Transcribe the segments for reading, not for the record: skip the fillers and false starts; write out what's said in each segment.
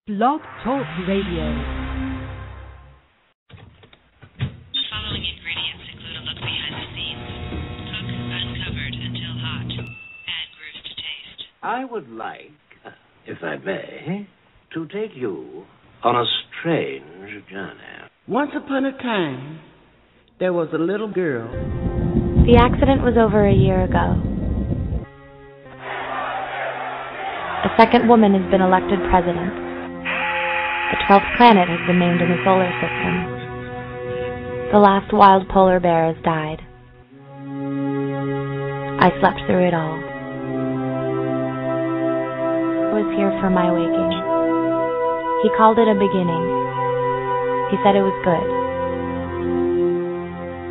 Blog Talk Radio. Following ingredients include a look behind the scenes. Cook uncovered until hot. Add grooves to taste. I would like, if I may, to take you on a strange journey. Once upon a time, there was a little girl. The accident was over a year ago. A second woman has been elected president. The 12th planet has been named in the solar system. The last wild polar bear has died. I slept through it all. I was here for my waking. He called it a beginning. He said it was good.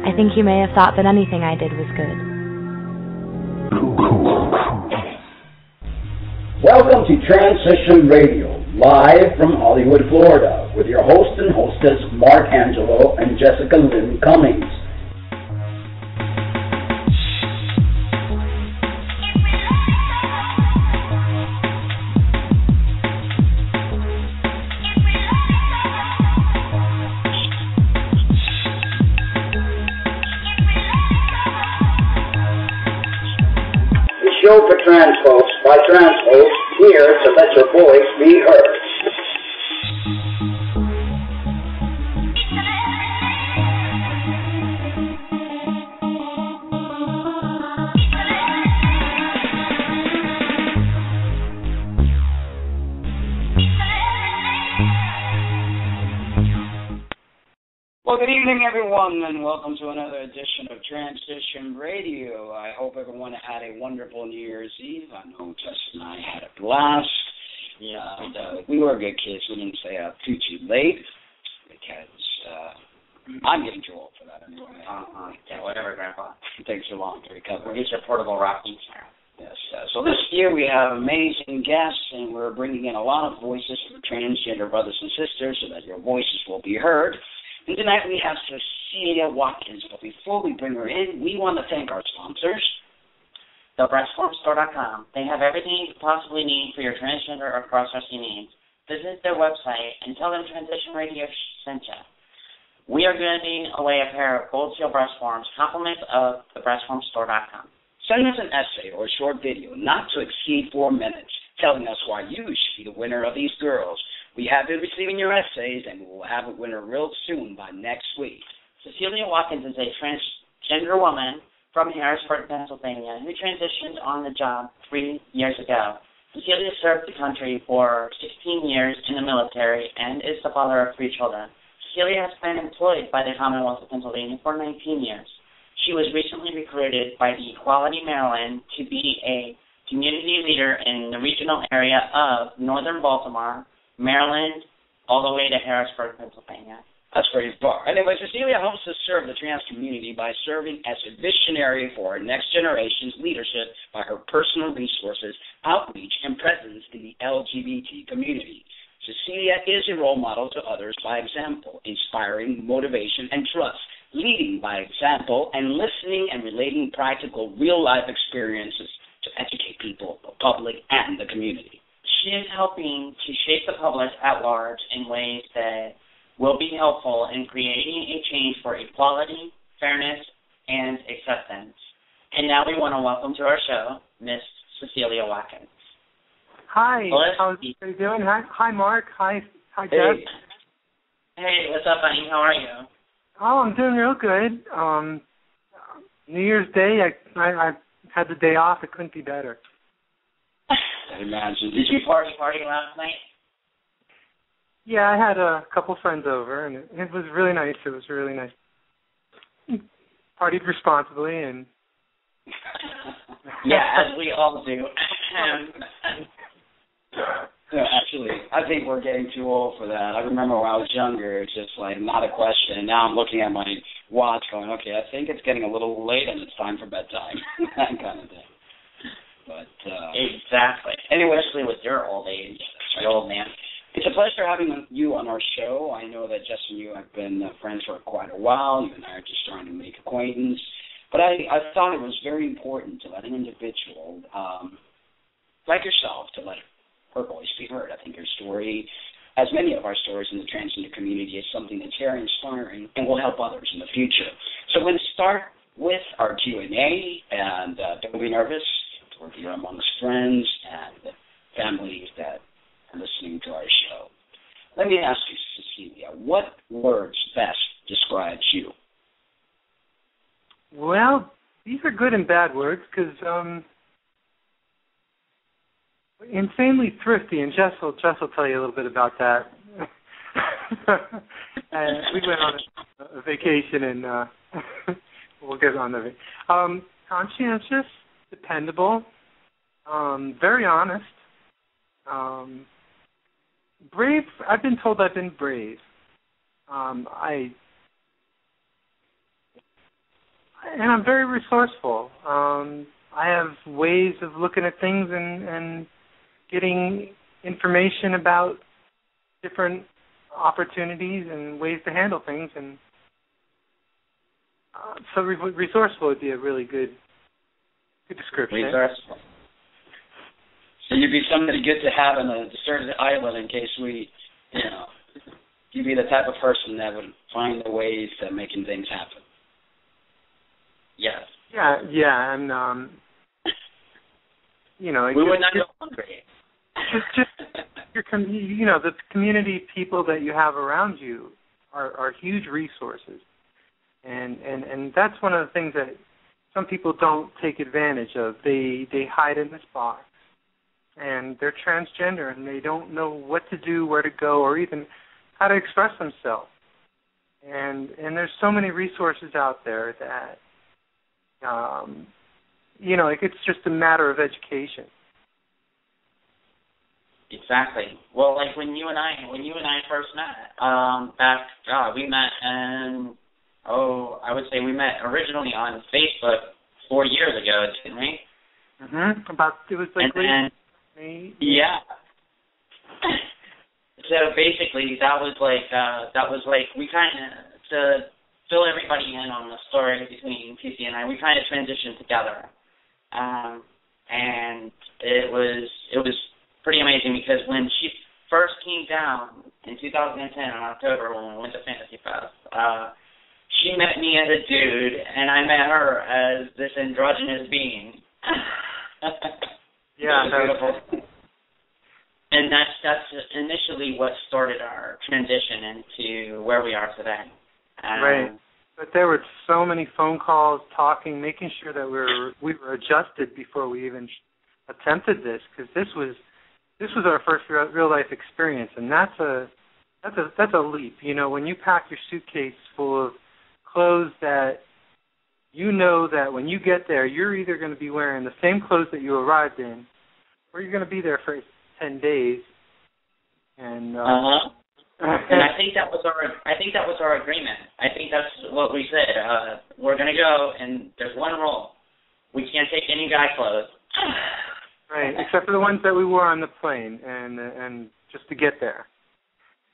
I think he may have thought that anything I did was good. Welcome to Transition Radio, live from Hollywood, Florida, with your host and hostess, Mark Angelo and Jessica Lynn Cummings. Show for trans folks by trans folks, here to let your voice be heard. Well, good evening, everyone, and welcome to another edition of Transition Radio. I hope everyone had a wonderful New Year's Eve. I know Justin and I had a blast. Yeah, and, we were good kids. We didn't stay up too late because I'm getting too old for that anyway. Yeah, whatever, Grandpa. It takes so long to recover. Get your portable rocking chair. Yes. So this year we have amazing guests, and we're bringing in a lot of voices from transgender brothers and sisters so that your voices will be heard. And tonight we have Cecilia Watkins, but before we bring her in, we want to thank our sponsors. TheBreastFormStore.com. They have everything you could possibly need for your transgender or cross-dressing needs. Visit their website and tell them Transition Radio sent you. We are giving away a pair of Gold Seal breast forms, compliments of TheBreastFormStore.com. Send us an essay or a short video, not to exceed 4 minutes, telling us why you should be the winner of these girls. We have been receiving your essays, and we will have a winner real soon by next week. Cecilia Watkins is a transgender woman from Harrisburg, Pennsylvania, who transitioned on the job 3 years ago. Cecilia served the country for 16 years in the military and is the father of 3 children. Cecilia has been employed by the Commonwealth of Pennsylvania for 19 years. She was recently recruited by the Equality Maryland to be a community leader in the regional area of northern Baltimore, Maryland, all the way to Harrisburg, Pennsylvania. That's very far. Anyway, Cecilia hopes to serve the trans community by serving as a visionary for our next generation's leadership by her personal resources, outreach, and presence in the LGBT community. Cecilia is a role model to others by example, inspiring motivation and trust, leading by example, and listening and relating practical, real-life experiences to educate people, the public, and the community. She is helping to shape the public at large in ways that will be helpful in creating a change for equality, fairness, and acceptance. And now we want to welcome to our show, Miss Cecilia Watkins. Hi, how are you doing? Hi, Mark. Hi, Jeff. Hey, what's up, honey? How are you? Oh, I'm doing real good. New Year's Day, I had the day off. It couldn't be better. I imagine. Did you party last night? Yeah, I had a couple friends over, and it was really nice. It was really nice. Partied responsibly, and yeah, as we all do. No, actually, I think we're getting too old for that. I remember when I was younger, it's just like not a question. And now I'm looking at my watch going, okay, I think it's getting a little late and it's time for bedtime. That kind of thing. But exactly. Anyway, especially with your old age, your old man. It's a pleasure having you on our show. I know that Justin and you have been friends for quite a while. You and I are just trying to make acquaintance. But I thought it was very important to let an individual like yourself to let her voice be heard. I think your story as many of our stories in the transgender community, is something that's very inspiring and will help others in the future. So we're going to start with our Q&A, and don't be nervous. We're here amongst friends and families that are listening to our show. Let me ask you, Cecilia, what words best describes you? Well, these are good and bad words because insanely thrifty, and Jess will tell you a little bit about that. And we went on a vacation, and we'll get on the conscientious, dependable, very honest, brave. I've been told I've been brave. And I'm very resourceful. I have ways of looking at things and getting information about different opportunities and ways to handle things. And so resourceful would be a really good description. Resourceful. So you'd be somebody good to have on a deserted island in case we, you'd be the type of person that would find the ways to making things happen. Yes. Yeah, and we would not go hungry. Just the community people that you have around you are huge resources, and that's one of the things that some people don't take advantage of. They hide in this box, and they're transgender, and they don't know what to do, where to go, or even how to express themselves. And there's so many resources out there that. It's just a matter of education. Exactly. Well, like when you and I first met, we met in, I would say we met originally on Facebook 4 years ago, didn't we? It was like yeah. So basically, that was like we kind of to fill everybody in on the story between Cece and I. We kind of transitioned together, and it was pretty amazing because when she first came down in 2010 in October when we went to Fantasy Fest, she met me as a dude, and I met her as this androgynous being. Yeah, beautiful. And that's initially what started our transition into where we are today. Right, but there were so many phone calls, talking, making sure that we were adjusted before we even attempted this, because this was our first real life experience, and that's a leap. When you pack your suitcase full of clothes that that when you get there, you're either going to be wearing the same clothes that you arrived in, or you're going to be there for 10 days, and. And I think that was our agreement. I think that's what we said. We're going to go, and there's one rule: we can't take any guy clothes. Right, except for the ones that we wore on the plane, and just to get there.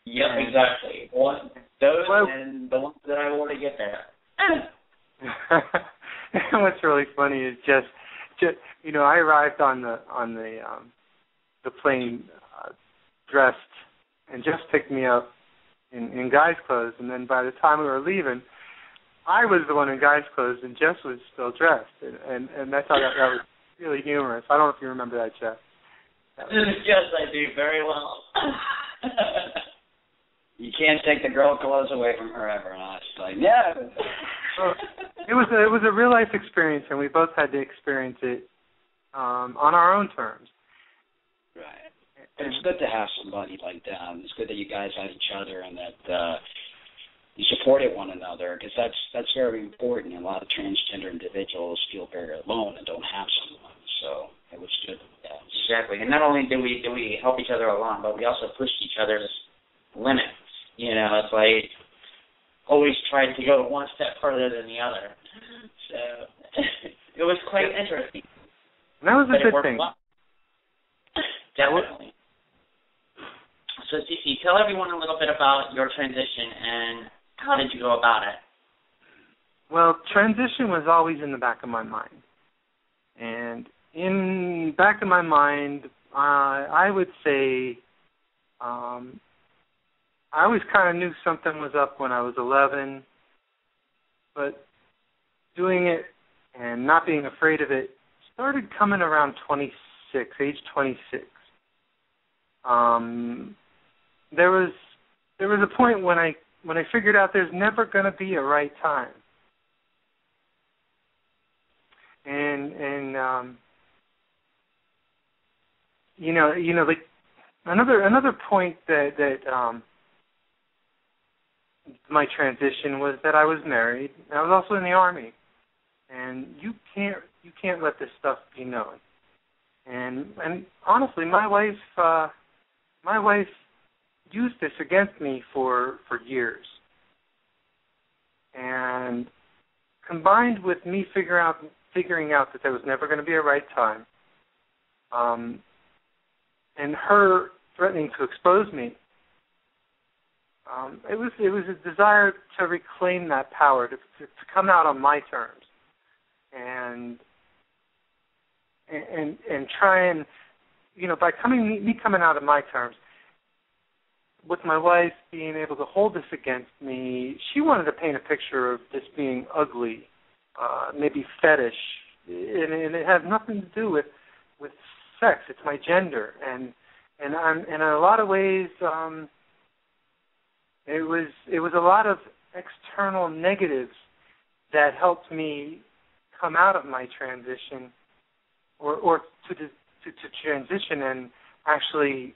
Yep, exactly. And the ones that I wore to get there. And what's really funny is just I arrived on the plane dressed. And Jess picked me up in guy's clothes, and then by the time we were leaving, I was the one in guy's clothes, and Jess was still dressed, and I thought that was really humorous. I don't know if you remember that, Jess. Yes, I do very well. You can't take the girl clothes away from her ever, and I was like, yeah. Well, it was a real life experience, and we both had to experience it on our own terms. Right. But it's good to have somebody like that. It's good that you guys had each other and that you supported one another, because that's very important. A lot of transgender individuals feel very alone and don't have someone. So it was good. Yeah. Exactly. And not only do we help each other along, but we also pushed each other's limits. It's like always tried to go one step further than the other. So it was quite interesting. And that was a good thing. Well. Definitely. So, Cece, tell everyone a little bit about your transition and how did you go about it? Well, transition was always in the back of my mind. And in back of my mind, I would say I always kind of knew something was up when I was 11, but doing it and not being afraid of it started coming around age 26. There was a point when I figured out there's never going to be a right time, and like another point that my transition was that I was married. I was also in the Army, and you can't let this stuff be known. And honestly, my wife used this against me for years. And combined with me figuring out that there was never going to be a right time, and her threatening to expose me, it was a desire to reclaim that power, to come out on my terms, and try and, by me coming out on my terms, with my wife being able to hold this against me, she wanted to paint a picture of this being ugly, maybe fetish, and it had nothing to do with sex. It's my gender, and in a lot of ways, it was a lot of external negatives that helped me come out of my transition, or to transition and actually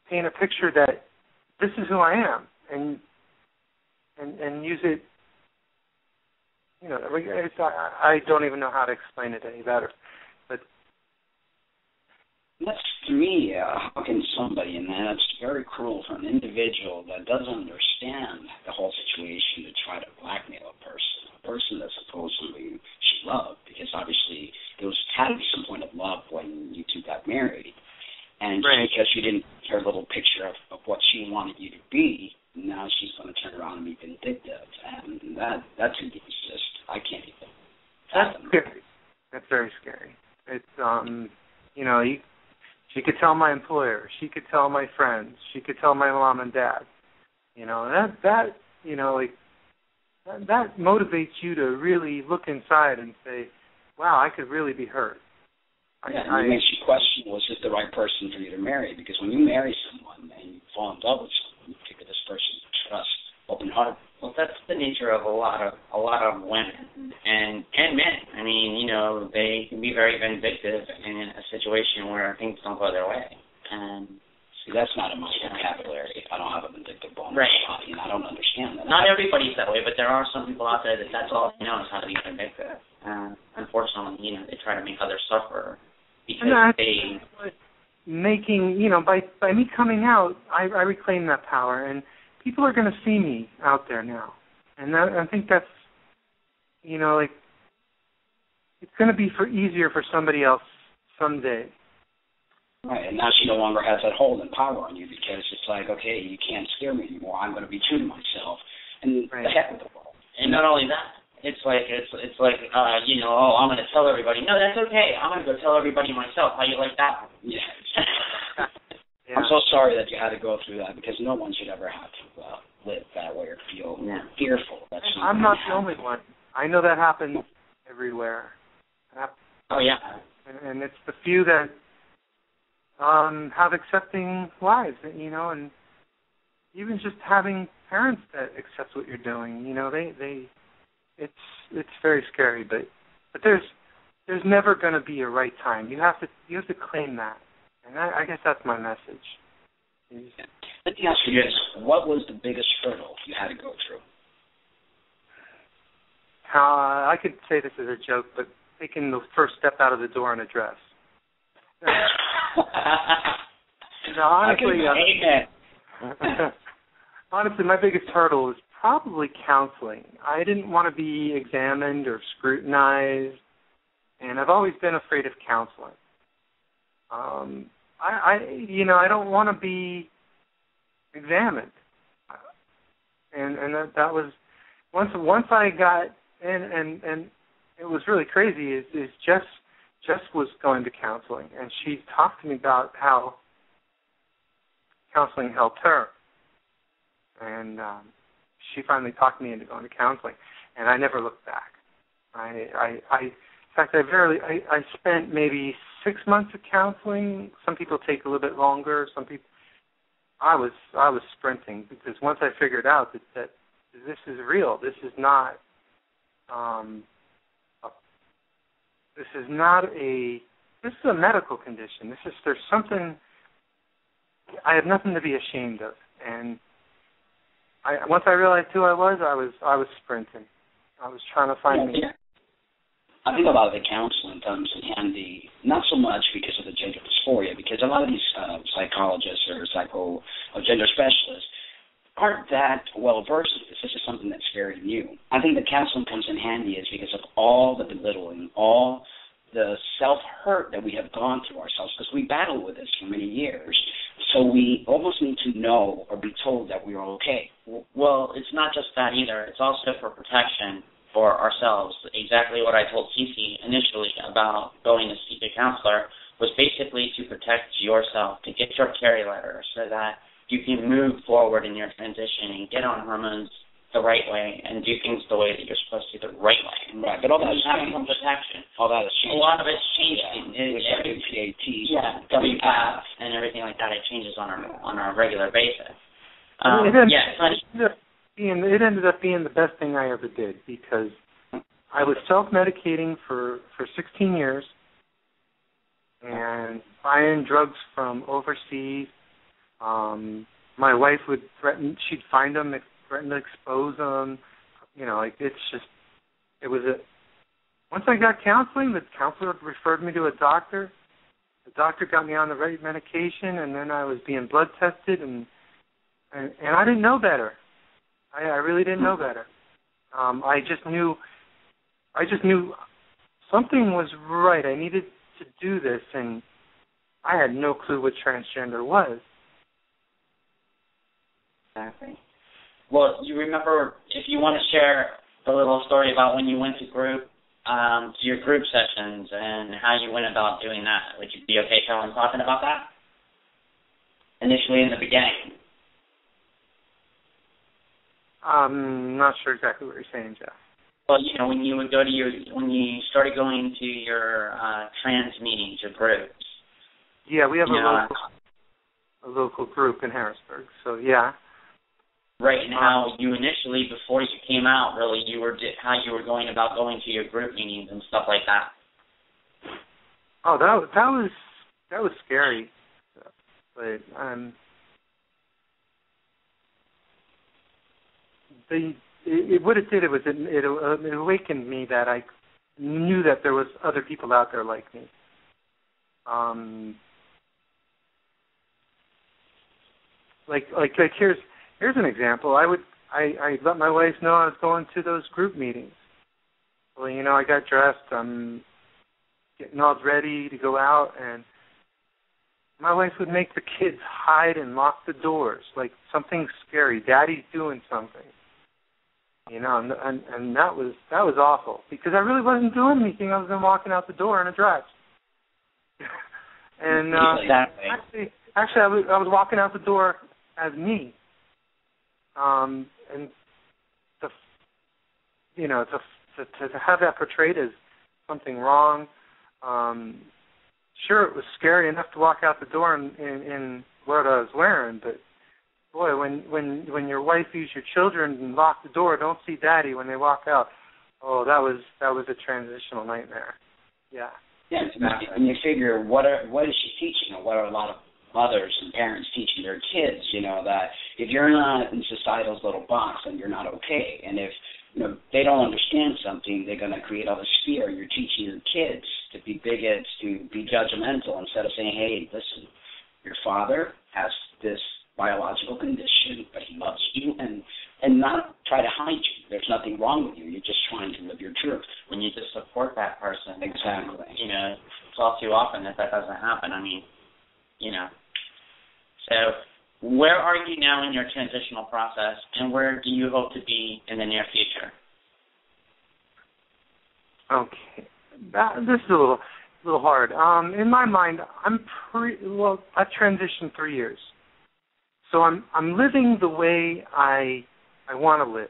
paint a picture that this is who I am, and use it. I don't even know how to explain it any better, but that's, to me, how can somebody, and that's very cruel for an individual that doesn't understand the whole situation, to try to blackmail a person that supposedly she loved, because obviously there had to be some point of love when you two got married. And right. Because you didn't get her little picture of what she wanted you to be, now she's going to turn around and be vindictive. And that to me is just, I can't even. That's scary. That's very scary. It's, she could tell my employer, she could tell my friends, she could tell my mom and dad. That motivates you to really look inside and say, wow, I could really be hurt. Yeah, and it makes you question, was it the right person for you to marry? Because when you marry someone and you fall in love with someone, you pick this person to trust, open-hearted. Well, that's the nature of a lot of women and men. I mean, they can be very vindictive in a situation where things don't go their way. And see, that's not in my vocabulary. I don't have a vindictive bone, right? And I don't understand that. Not everybody's that way, but there are some people out there that's all they know is how to be vindictive. Unfortunately, they try to make others suffer. Because by me coming out, I reclaim that power, and people are going to see me out there now, and I think that's, it's going to be easier for somebody else someday. Right, and now she no longer has that hold and power on you, because it's like, okay, you can't scare me anymore. I'm going to be true to myself, and right. The heck with the world. And not only that. It's like I'm going to tell everybody. No, that's okay. I'm going to go tell everybody myself. How you like that? Yeah. Yeah. I'm so sorry that you had to go through that, because no one should ever have to live that way or feel fearful. I'm not the only one. I know that happens everywhere. Oh yeah. And it's the few that have accepting lives, and even just having parents that accept what you're doing. It's very scary, but there's never going to be a right time. You have to claim that, and I guess that's my message. Let me ask you this: what was the biggest hurdle you had to go through? I could say this as a joke, but taking the first step out of the door in a dress. Honestly, my biggest hurdle is probably counseling. I didn't want to be examined or scrutinized, and I've always been afraid of counseling. I don't want to be examined, and that was once I got in, and it was really crazy. Is Jess was going to counseling, and she talked to me about how counseling helped her. And she finally talked me into going to counseling, and I never looked back. In fact, I spent maybe 6 months of counseling. Some people take a little bit longer. Some people, I was sprinting, because once I figured out that this is real, this is not a medical condition. There's something. I have nothing to be ashamed of, and once I realized who I was sprinting. I was trying to find me. I think a lot of the counseling comes in handy, not so much because of the gender dysphoria, because a lot of these psychologists or gender specialists aren't that well versed with this. This is something that's very new. I think the counseling comes in handy is because of all the belittling, all the self-hurt that we have gone through ourselves, because we battle with this for many years. So we almost need to know or be told that we are okay. Well, it's not just that either. It's also for protection for ourselves. Exactly what I told Cece initially about going to seek a counselor was basically to protect yourself, to get your carry letter so that you can move forward in your transition and get on hormones the right way and do things the way that you're supposed to the right way. Right, but all that is having some protection. All that is changed. A lot of it's changed. WPAT and everything like that. It changes on a regular basis. It ended up being the best thing I ever did, because I was self-medicating for 16 years and buying drugs from overseas. My wife would threaten, she'd find them, threaten to expose them. Once I got counseling, the counselor referred me to a doctor. The doctor got me on the right medication, and then I was being blood tested, and I didn't know better. I really didn't know better. I just knew something was right. I needed to do this, and I had no clue what transgender was. Exactly. Well, you remember, if you want to share a little story about when you went to your group sessions and how you went about doing that, would you be okay talking about that? Initially in the beginning. I'm not sure exactly what you're saying, Jeff. Well, when you started going to your trans meetings or groups. Yeah, we have a local group in Harrisburg, so yeah. Right, and how you initially, before you came out, really, how you were going about going to your group meetings and stuff like that. Oh, that was scary, but what it did, it awakened me that I knew that there was other people out there like me. Here's an example. I let my wife know I was going to those group meetings. Well, I got dressed. I'm getting all ready to go out, and my wife would make the kids hide and lock the doors, like something scary. Daddy's doing something. And that was awful, because I really wasn't doing anything other than walking out the door in a dress. And actually, I was walking out the door as me. And to have that portrayed as something wrong. Sure, it was scary enough to walk out the door in what I was wearing, but boy, when your wife views your children and lock the door, don't see Daddy when they walk out. Oh, that was a transitional nightmare. Yeah. Yeah, and you figure what is she teaching, or what are a lot of mothers and parents teaching their kids? That if you're not in societal's little box, then you're not okay. And if they don't understand something, they're going to create all this fear. You're teaching your kids to be bigots, to be judgmental, instead of saying, hey, listen, your father has this biological condition, but he loves you, and not try to hide you. There's nothing wrong with you. You're just trying to live your truth. When you just support that person. Exactly. It's all too often that doesn't happen. So where are you now in your transitional process, and where do you hope to be in the near future? Okay. This is a little hard. In my mind, I've transitioned 3 years. So I'm living the way I want to live.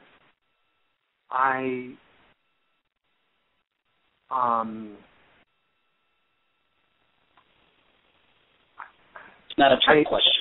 It's not a trick question.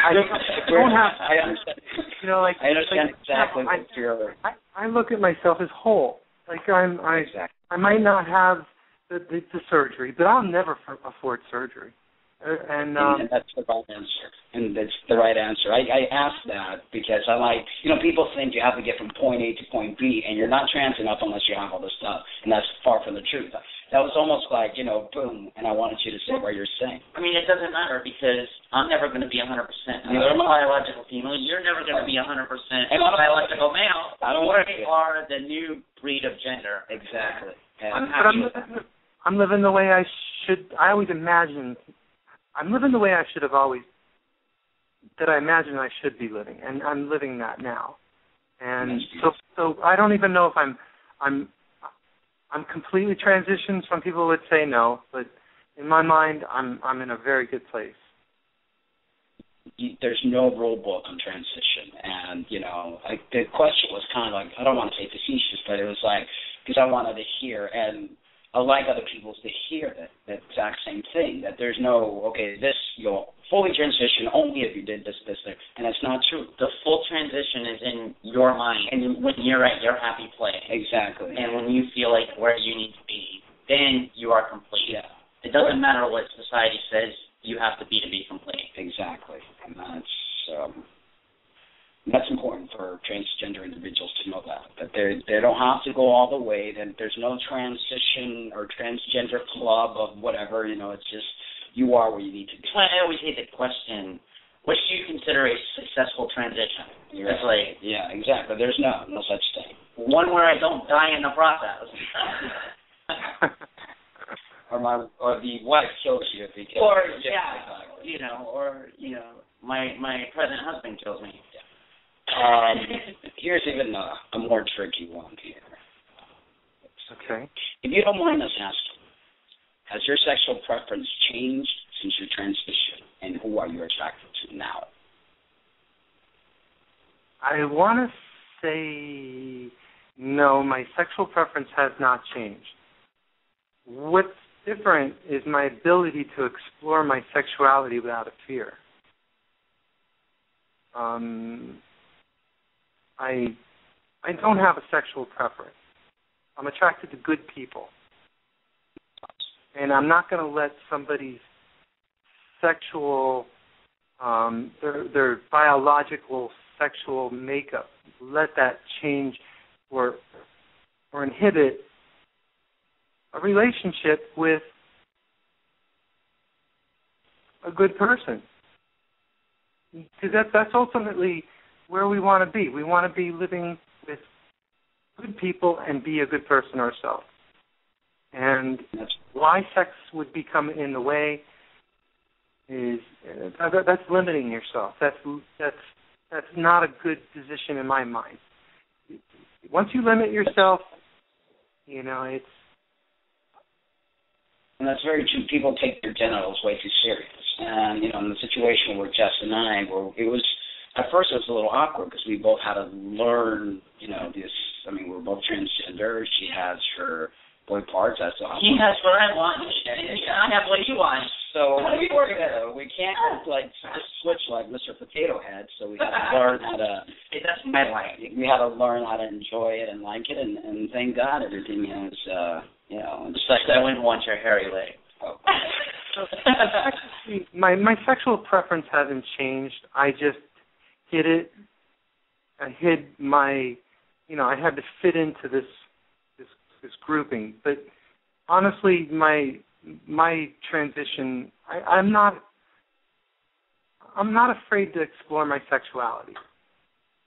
I don't have. I understand. You know, like I understand exactly what you're. I look at myself as whole. Like I might not have the surgery, but I'll never afford surgery. And that's the right answer. And that's the right answer. I asked that because I like, people think you have to get from point A to point B, and you're not trans enough unless you have all this stuff, and that's far from the truth. That was almost like, boom, and I wanted you to say what you're saying. I mean, it doesn't matter because I'm never going to be 100%. I'm a biological female. You're never going to be 100% a biological male. I don't want to. We are the new breed of gender. Exactly. I'm living the way I should. I always imagine. I'm living the way I should have always, that I imagine I should be living, and I'm living that now. And so I don't even know if I'm completely transitioned. Some people would say no, but in my mind, I'm in a very good place. There's no rule book on transition, and the question was kind of like, I don't want to say facetious, but it was like, because I wanted to hear, and I like other people to hear that exact same thing, that there's no, this, you'll fully transition only if you did this, and it's not true. The full transition is in your mind, and when you're at your happy place. Exactly. And when you feel like where you need to be, then you are complete. Yeah. It doesn't matter what society says you have to be complete. Exactly. And that's important for transgender individuals to know that they don't have to go all the way, that there's no transition or transgender club of whatever, it's just you are where you need to be. I always hate the question, what do you consider a successful transition? It's like, yeah, exactly. There's no such thing. One where I don't die in the process. or the wife kills you if he kills you. My present husband kills me. Here's even a more tricky one here. Okay. If you don't mind us asking, has your sexual preference changed since your transition, and who are you attracted to now? I want to say no, my sexual preference has not changed. What's different is my ability to explore my sexuality without a fear. I don't have a sexual preference. I'm attracted to good people. And I'm not going to let somebody's sexual, their biological sexual makeup, let that change or inhibit a relationship with a good person. Because that's ultimately where we want to be. We want to be living with good people and be a good person ourselves. And why sex would become in the way is that's limiting yourself. That's not a good position in my mind. Once you limit yourself, it's. And that's very true. People take their genitals way too serious. And, in the situation where Jess and I were, at first it was a little awkward because we both had to learn, this. I mean, we're both transgender. She has her boy parts. That's awesome. He has what I want. I have what he wants. So how do we work that out? We can't just switch like Mr. Potato Head. So we had to learn how to. That's my life. We had to learn how to enjoy it and like it, and thank God everything is, Just like I wouldn't want your hairy leg. Oh. My sexual preference hasn't changed. I just hid it. I hid my, I had to fit into this grouping. But honestly, my transition, I'm not afraid to explore my sexuality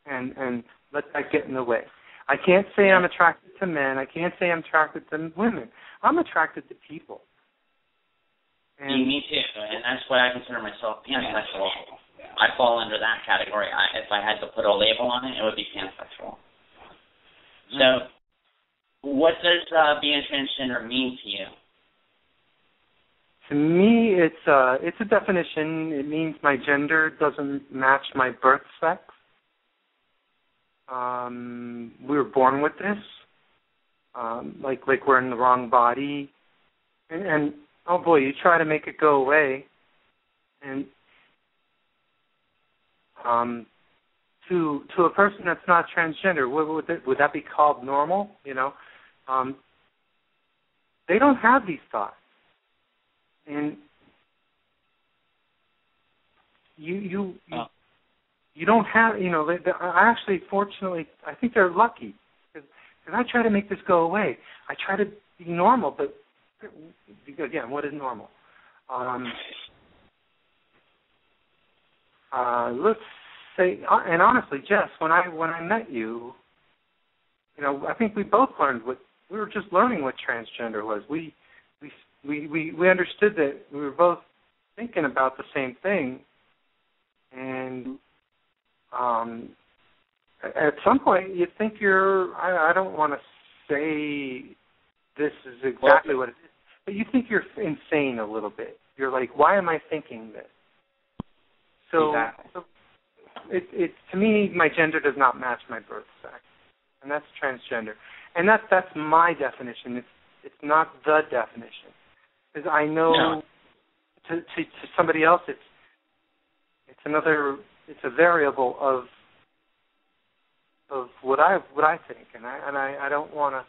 and let that get in the way. I can't say I'm attracted to men. I can't say I'm attracted to women. I'm attracted to people. And me too, and that's why I consider myself pansexual. I fall under that category. If I had to put a label on it, it would be pansexual. So, what does being transgender mean to you? To me, it's a definition. It means my gender doesn't match my birth sex. We were born with this, like we're in the wrong body, and oh boy, you try to make it go away, and to a person that's not transgender, would that be called normal? You know, they don't have these thoughts, and you don't have, you know, I actually, fortunately, I think they're lucky, because I try to make this go away. I try to be normal, but again, what is normal? Let's say, and honestly, Jess, when I met you, you know, I think we both learned we were just learning what transgender was. We understood that we were both thinking about the same thing, and at some point you think I don't want to say this is exactly what it is, but you think you're insane a little bit. You're like, why am I thinking this? So, exactly. So it to me, my gender does not match my birth sex, and that's transgender. And that's my definition. It's not the definition, because I know to somebody else it's a variable of what I think, and I don't want to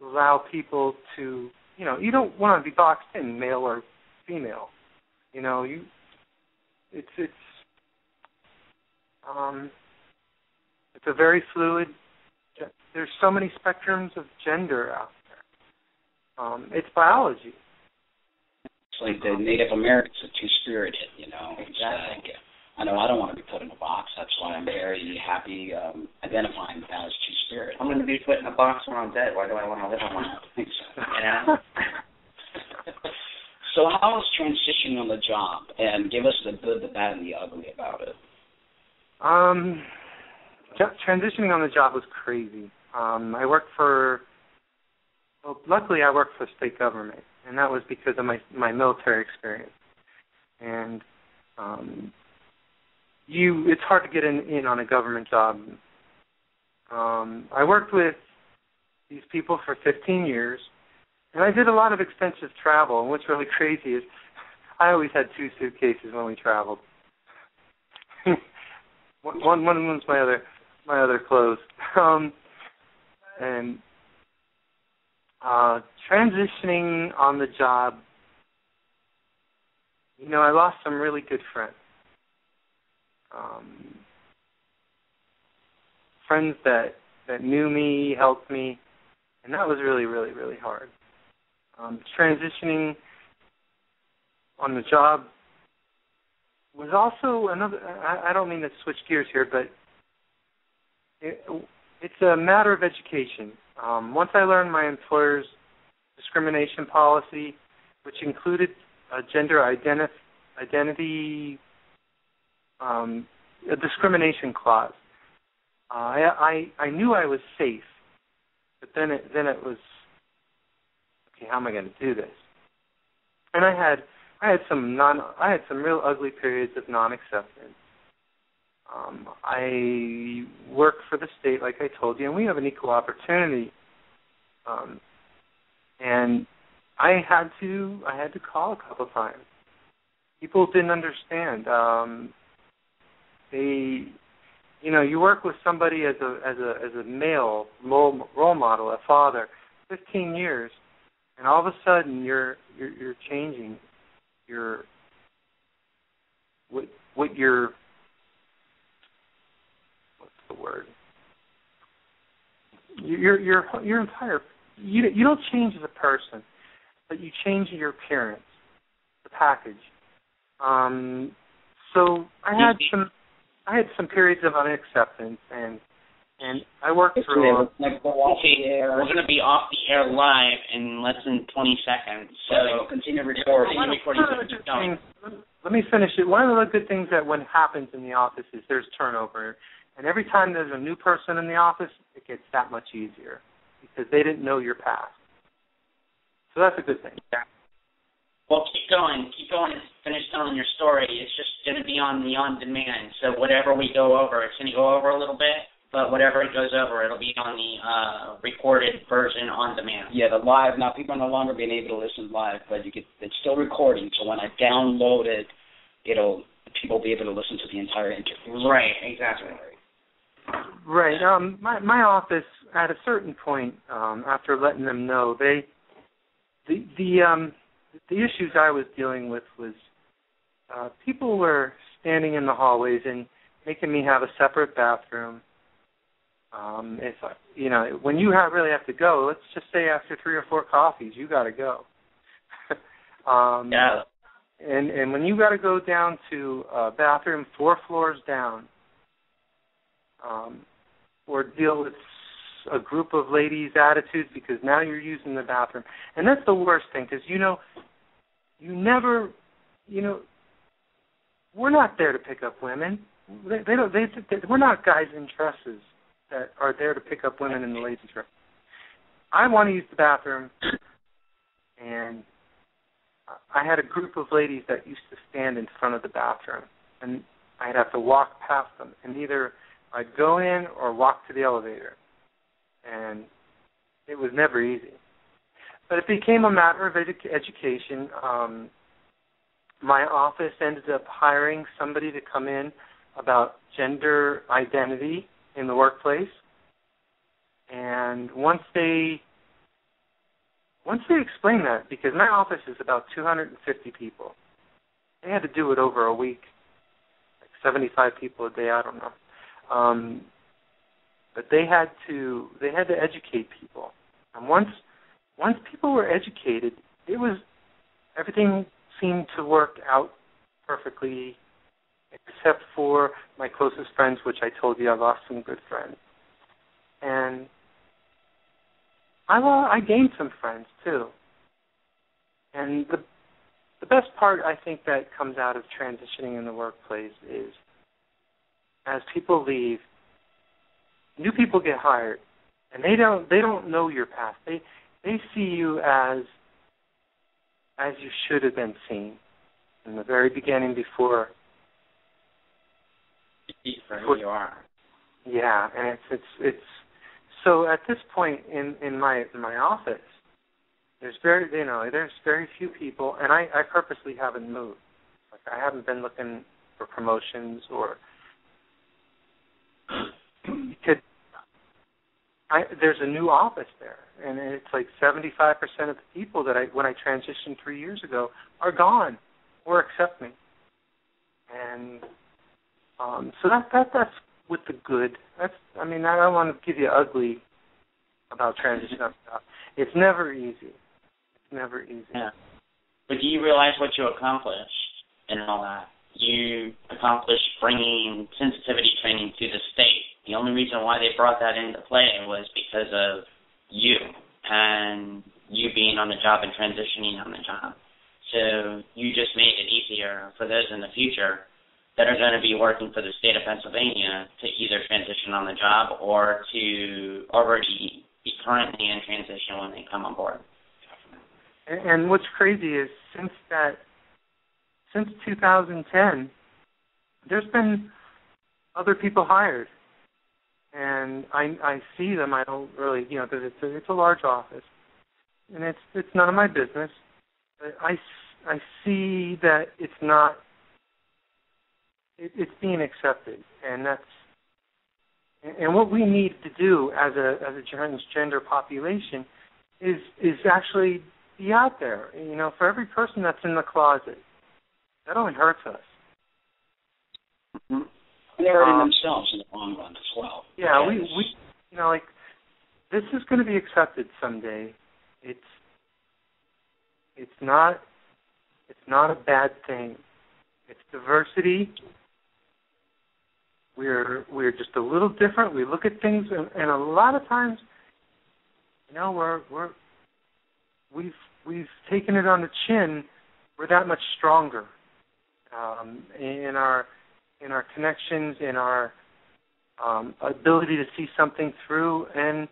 allow people to, you know, you don't want to be boxed in male or female, you know, it's a very fluid. There's so many spectrums of gender out there. It's biology. It's like the Native Americans are two-spirited, you know. Exactly. I know I don't want to be put in a box. That's why I'm very happy identifying as two-spirited. I'm going to be put in a box when I'm dead. Why do I want to live on one? Yeah. So how is transitioning on the job? And give us the good, the bad, and the ugly about it. Transitioning on the job was crazy. Luckily I worked for the state government, and that was because of my military experience. And it's hard to get in on a government job. I worked with these people for 15 years, and I did a lot of extensive travel. And what's really crazy is I always had 2 suitcases when we traveled. One was my other clothes. And transitioning on the job, you know, I lost some really good friends. Friends that knew me, helped me, and that was really, really, really hard. Transitioning on the job was also another, I don't mean to switch gears here, but it's a matter of education. Once I learned my employer's discrimination policy, which included a gender identity, a discrimination clause, I knew I was safe, but then it was, okay, how am I going to do this? And I had some real ugly periods of non-acceptance. I work for the state, like I told you, and we have an equal opportunity. And I had to call a couple times. People didn't understand. You know, you work with somebody as a male role model, a father, 15 years, and all of a sudden you're changing what's the word? Your entire, you don't change as a person, but you change your appearance, the package. So I had some periods of unacceptance, and I worked through. We're going to be off the air live in less than 20 seconds, so continue recording. Let me finish it. One of the good things that when happens in the office is there's turnover, and every time there's a new person in the office, it gets that much easier because they didn't know your past. So that's a good thing. Well, keep going and finish telling your story. It's just going to be on the on-demand. So whatever we go over, it's going to go over a little bit, but whatever it goes over, it'll be on the recorded version on demand. Yeah, the live. Now, people are no longer being able to listen live, but it's still recording. So when I download it, people will be able to listen to the entire interview. Right, exactly. Right. My office, at a certain point, after letting them know, the issues I was dealing with was people were standing in the hallways and making me have a separate bathroom. When you really have to go, let's just say after 3 or 4 coffees, you got to go. Yeah. And when you got to go down to a bathroom 4 floors down, or deal with a group of ladies' attitudes because now you're using the bathroom. And that's the worst thing because, we're not there to pick up women. We're not guys in dresses that are there to pick up women in the ladies' room. I want to use the bathroom, and I had a group of ladies that used to stand in front of the bathroom, and I'd have to walk past them, and either I'd go in or walk to the elevator, and it was never easy. But it became a matter of education. My office ended up hiring somebody to come in about gender identity in the workplace, and once they explained that, because my office is about 250 people, they had to do it over a week, like 75 people a day, I don't know. But they had to educate people, and once people were educated, everything seemed to work out perfectly, except for my closest friends, which I told you I lost some good friends, and I gained some friends too. And the best part I think that comes out of transitioning in the workplace is, as people leave, new people get hired, and they don't know your past. They see you as you should have been seen in the very beginning before who you are. Yeah, and it's so at this point in my office, there's very few people, and I purposely haven't moved. Like, I haven't been looking for promotions or there's a new office there, and it's like 75% of the people that when I transitioned 3 years ago are gone or accept me, and so that's with the good. I don't want to give you ugly about transitioning. It's never easy. Yeah. But do you realize what you accomplished and all that? You accomplished bringing sensitivity training to the state. The only reason why they brought that into play was because of you and you being on the job and transitioning on the job. So you just made it easier for those in the future that are going to be working for the state of Pennsylvania to either transition on the job or to already be currently in transition when they come on board. And what's crazy is since 2010, there's been other people hired, and I see them. I don't really, because it's a large office, and it's none of my business. But I see that it's not. It's being accepted, and what we need to do as a transgender population is actually be out there. For every person that's in the closet, that only hurts us. Mm-hmm. They're hurting themselves in the long run as well. Yeah, we this is going to be accepted someday. It's not a bad thing. It's diversity. We're just a little different. We look at things, and a lot of times, we've taken it on the chin. We're that much stronger in our connections, in our ability to see something through, and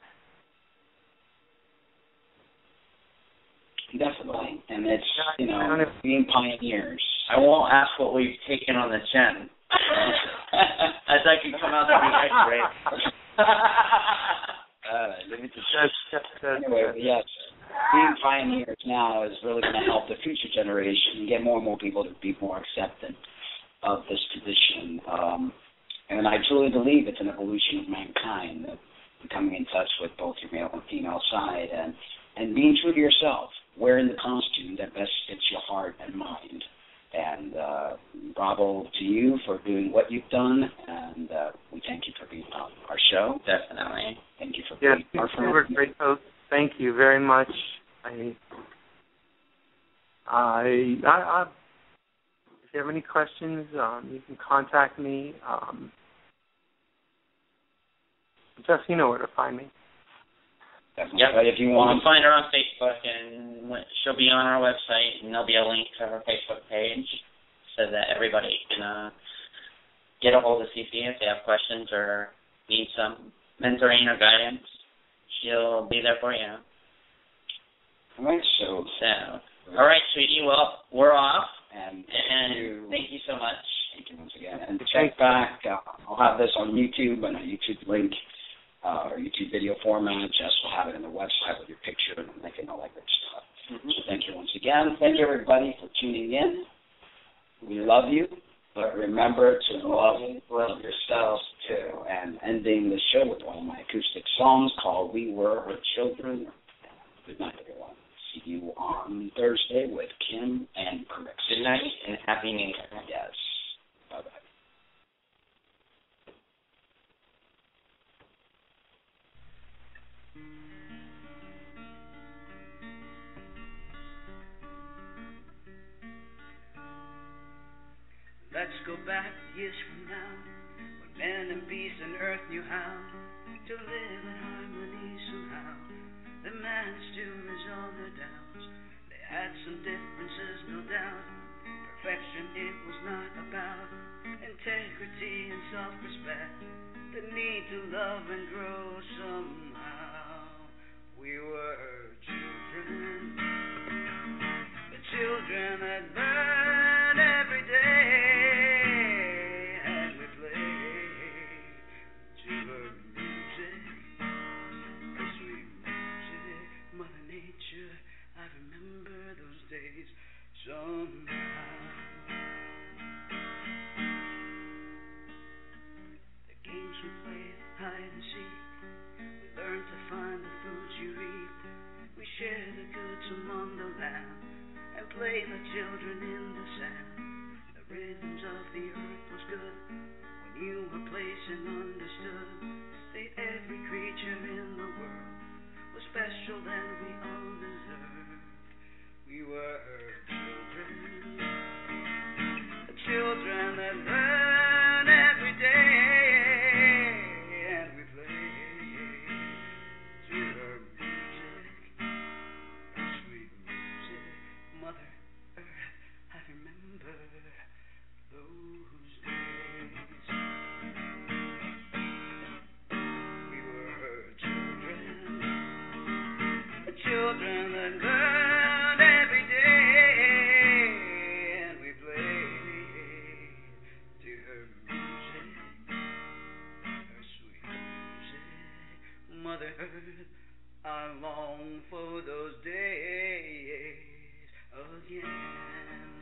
Definitely. And it's, being pioneers. I won't ask what we've taken on the chin. As I can come out to be X-ray. Anyway, yes, being pioneers now is really going to help the future generation and get more and more people to be more acceptant of this position. And I truly believe it's an evolution of mankind, coming in touch with both your male and female side and being true to yourself, wearing the costume that best fits your heart and mind. And bravo to you for doing what you've done, and we thank you for being on our show. Definitely. Thank you for being our friend. You were great host. Thank you very much. If you have any questions, you can contact me. Just, you know where to find me. Definitely. But if you want to find her on Facebook, and she'll be on our website, and there'll be a link to her Facebook page so that everybody can get a hold of Cece if they have questions or need some mentoring or guidance. She'll be there for you. All right, so all right, sweetie. Well, we're off, and thank you so much. Thank you once again. And check back. I'll have this on YouTube and a YouTube link. Or YouTube video format. Jess will have it on the website with your picture and making all that good stuff. Mm-hmm. So thank you once again. Thank you, everybody, for tuning in. We love you, but remember to love yourselves, too. And ending the show with one of my acoustic songs called We Were Her Children. Good night, everyone. See you on Thursday with Kim and Chris. Good night and Happy New Year. Yes. Bye-bye. Let's go back years from now, when men and beasts and earth knew how to live in harmony somehow. The man still resolved their doubts. They had some differences, no doubt. Perfection it was not about. Integrity and self-respect. The need to love and grow somehow. We were children. The children that learn every day. Somehow the games we played, hide and seek, we learned to find the foods you eat. We shared the goods among the land and played like children in the sand. The rhythms of the earth was good when you were placed and understood that every creature in the world was special and we all deserved. We were children, the children that learn every day, and we played to her music, her sweet music. Mother Earth, I remember those days. We were children, the children that learn. Mother Earth, I long for those days again.